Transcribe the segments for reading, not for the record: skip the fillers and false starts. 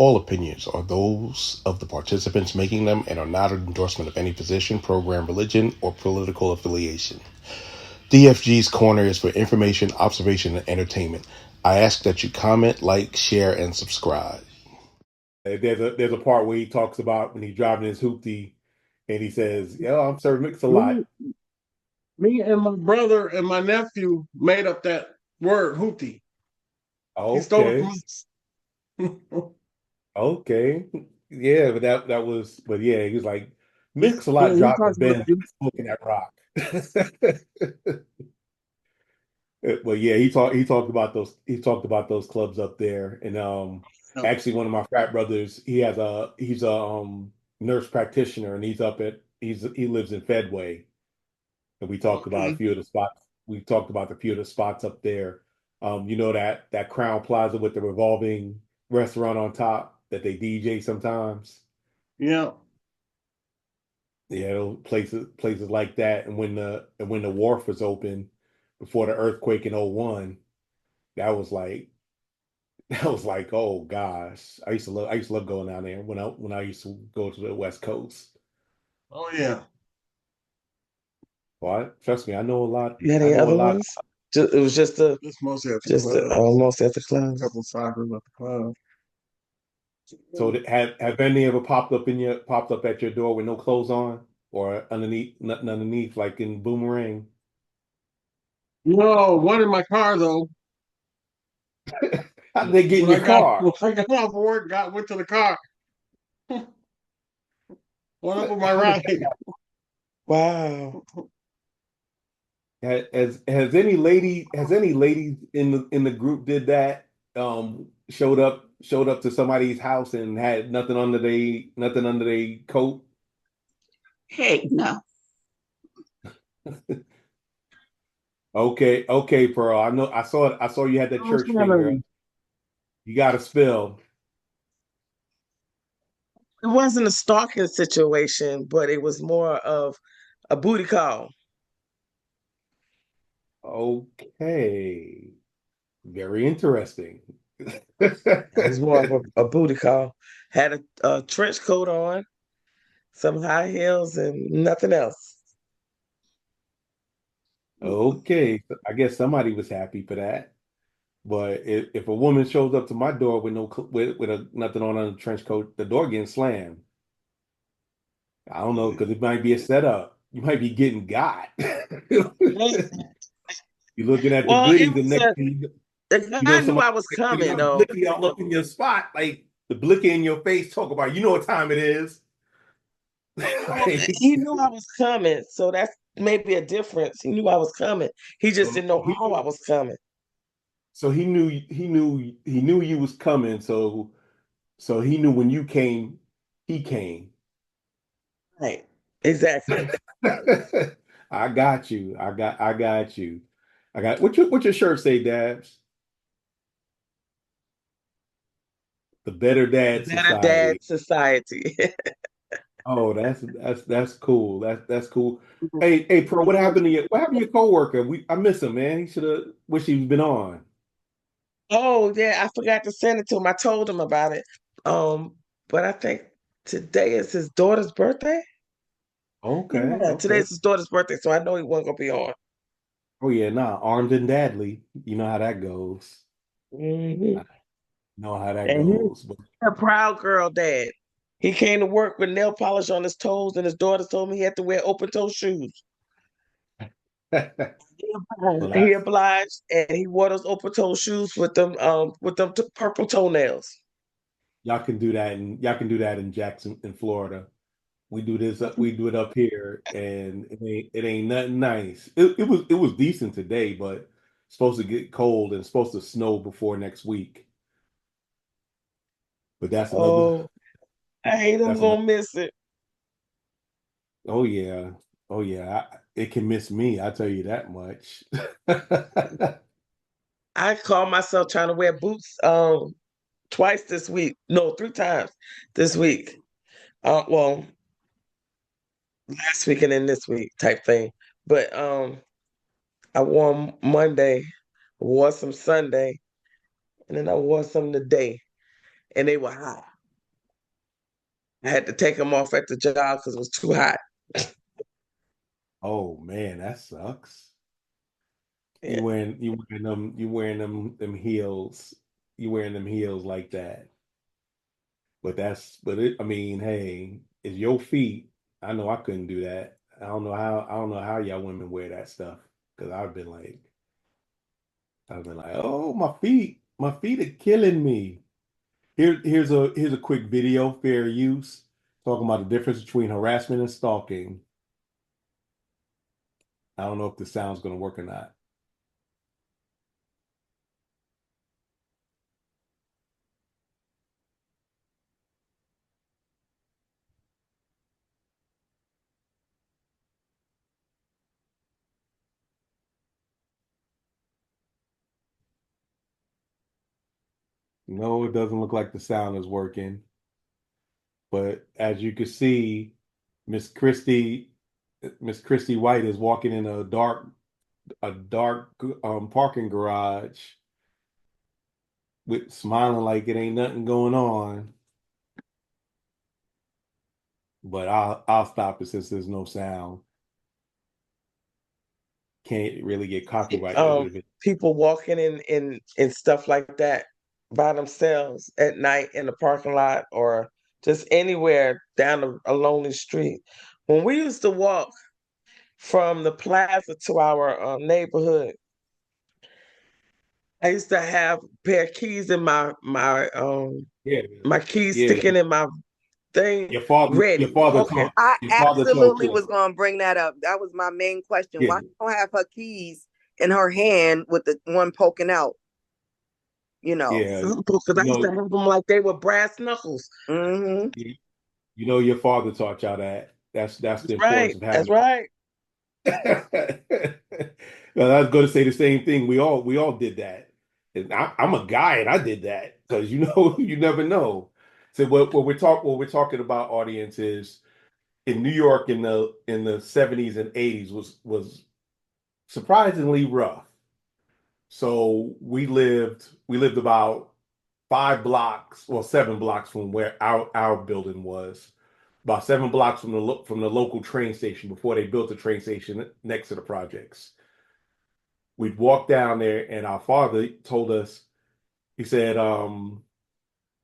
All opinions are those of the participants making them and are not an endorsement of any position, program, religion, or political affiliation. DFG's Corner is for information, observation, and entertainment. I ask that you comment, like, share, and subscribe. There's a part where he talks about when he's driving his hoopty and he says, "Yeah, I'm serving mix a lot." Me and my brother and my nephew made up that word, hoopty. He stole it from Okay, us. okay, yeah, but yeah, he was like, "Mix a Yeah, lot, he driving a talks about Benz, smoking that rock." But yeah, he talked about those clubs up there, and actually one of my frat brothers, he's a nurse practitioner, and he lives in Fedway, and we talked about a Okay. few of the spots. We talked about a few of the spots up there. You know that Crown Plaza with the revolving restaurant on top that they DJ sometimes. Yeah. Yeah, those places like that. And when the wharf was open before the earthquake in '01, that was like that was like, oh gosh. I used to love going down there when I used to go to the West Coast. Oh yeah. But trust me, I know a lot. You had I any know a other lot. ones? It was It's mostly at the just clubs. almost at the A clubs. couple cyphers at the club. So have any ever popped up at your door with no clothes on or underneath nothing underneath like in Boomerang? No, one in my car though. How did they get in your car? When I got off work, went to the car. One up with my How did ride. that Wow. has any ladies in the group did that? Showed up to somebody's house and had nothing under their coat. Heck no. Okay, Pearl. I know I saw you had that church finger. You got to spill. It wasn't a stalking situation, but it was more of a booty call. Okay. Very interesting. It was more of a booty call. Had a trench coat on, some high heels, and nothing else. Okay, so I guess somebody was happy for that. But if a woman shows up to my door with nothing on a trench coat, the door getting slammed. I don't know because it might be a setup. You might be getting got. You're looking at the Well, it goodies, and was next thing the you know guy knew somebody I was like, taking coming out though. blicky all up in your spot, like the blicky in your face. Talk about, you know what time it is. Well, he knew I was coming, so that's maybe a difference. He knew I was coming. He just So didn't know he how I was coming. so he knew you was coming. So he knew when you came, he came. Right. Exactly. I got you. I got you. What your shirt say, Dabs? The Better Dad Better dad Society. society. Oh, that's cool. That's cool. Hey, Pro, what happened to your coworker? I miss him, man. He should have wish he'd been on. Oh yeah, I forgot to send it to him. I told him about it. But I think today is his daughter's birthday. Okay, Yeah, okay. today's his daughter's birthday, so I know he wasn't gonna be on. Oh yeah, nah, armed and deadly. You know how that goes. Hmm. I know how that And he's goes. But a proud girl dad. He came to work with nail polish on his toes, and his daughter told me he had to wear open toe shoes. well, He obliged, and he wore those open toe shoes with them purple toenails. y'all can do that in Jackson, in Florida. We do it up here, and it ain't nothing nice. It was decent today, but it's supposed to get cold and it's supposed to snow before next week. But that's another Oh, I hate him that's another gonna miss it. oh yeah. Oh yeah. It can miss me, I tell you that much. I call myself trying to wear boots twice this week. No, three times this week. Well, last week and then this week type thing. But I wore 'em Monday, wore some Sunday, and then I wore some today, and they were hot. I had to take them off at the job because it was too hot. Oh man, that sucks. Yeah. You wearing them heels. You wearing them heels like that. I mean, hey, it's your feet. I know I couldn't do that. I don't know how y'all women wear that stuff. Because I've been like, oh, my feet are killing me. Here's a quick video, fair use, talking about the difference between harassment and stalking. I don't know if the sound's gonna work or not. No, it doesn't look like the sound is working. But as you can see, Miss Christie, Miss Christie White is walking in a dark parking garage with smiling like it ain't nothing going on. But I'll stop it since there's no sound. Can't really get copyrighted with it. People walking in stuff like that by themselves at night in the parking lot or just anywhere down a lonely street. When we used to walk from the plaza to our neighborhood, I used to have a pair of keys in Yeah, my keys yeah. sticking in my thing, Your father, your ready, father walking. taught, I your father taught absolutely you. was going to bring that up. That was my main question. Yeah, Why she don't have her keys in her hand with the one poking out? You know. yeah. Simple, because I You used to know, have them like they were brass knuckles. Hmm. you, you know, your father taught y'all that. That's the That's importance right. of That's having. right. Well, I was going to say the same thing. We all did that. And I'm a guy, and I did that because you never know. So what we're talking about, audience, is in New York in the 70s and 80s was surprisingly rough. So we lived about 5 blocks or 7 blocks from where our building was. About 7 blocks from the local train station before they built the train station next to the projects. We'd walk down there, and our father told us, he said,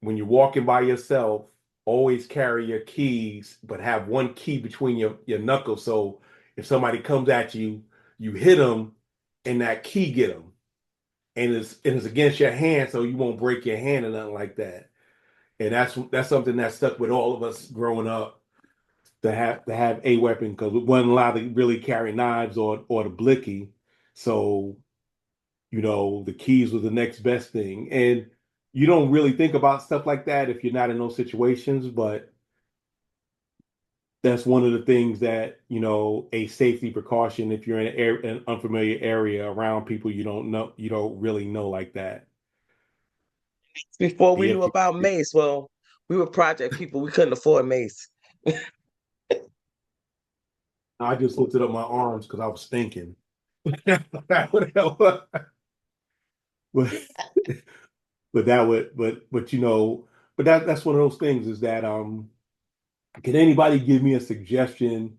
when you're walking by yourself, always carry your keys, but have one key between your knuckles. So if somebody comes at you, you hit them, and that key get them. And it's against your hand, so you won't break your hand or nothing like that. And that's something that stuck with all of us growing up, to have a weapon, because we wasn't allowed to really carry knives or the blicky. So the keys was the next best thing. And you don't really think about stuff like that if you're not in those situations, but that's one of the things that, a safety precaution if you're in an unfamiliar area around people you don't really know like that. Before we knew DFG. about mace, well, we were project people. We couldn't afford mace. I just lifted up my arms because I was thinking. That would help. But that's one of those things, is that can anybody give me a suggestion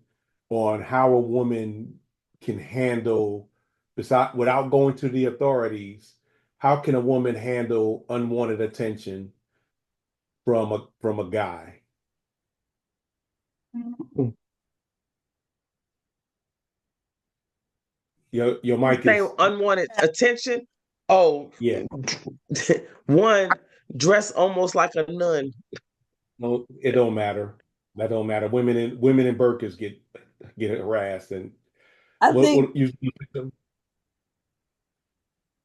on how a woman can handle, without going to the authorities, how can a woman handle unwanted attention from a guy? Your You mic say is, unwanted attention. Oh, yeah. one, dress almost like a nun. No, it don't matter. That don't matter. Women in burqas get harassed. And I what think what you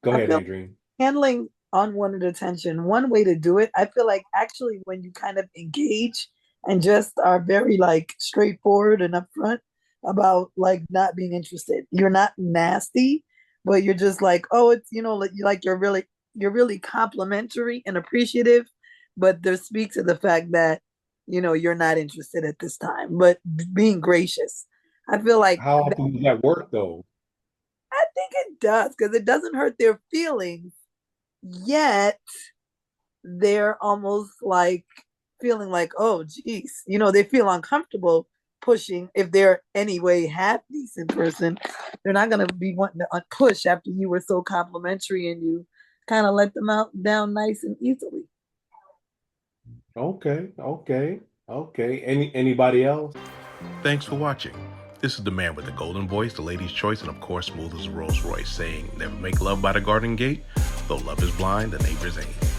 go I ahead, feel Adrian. handling unwanted attention, one way to do it, I feel like actually when you kind of engage and just are very like straightforward and upfront about like not being interested. You're not nasty, but you're just like, oh, it's like you're really complimentary and appreciative, but there speaks to the fact that you're not interested at this time, but being gracious. I feel like How often does that work though? I think it does because it doesn't hurt their feelings, yet they're almost like feeling like, oh, geez, they feel uncomfortable pushing. If they're anyway half decent person, they're not going to be wanting to push after you were so complimentary and you kind of let them out down nice and easily. Okay. Anybody else? Thanks for watching. This is the man with the golden voice, the lady's choice, and of course, smooth as a Rolls Royce, saying, never make love by the garden gate. Though love is blind, the neighbors ain't.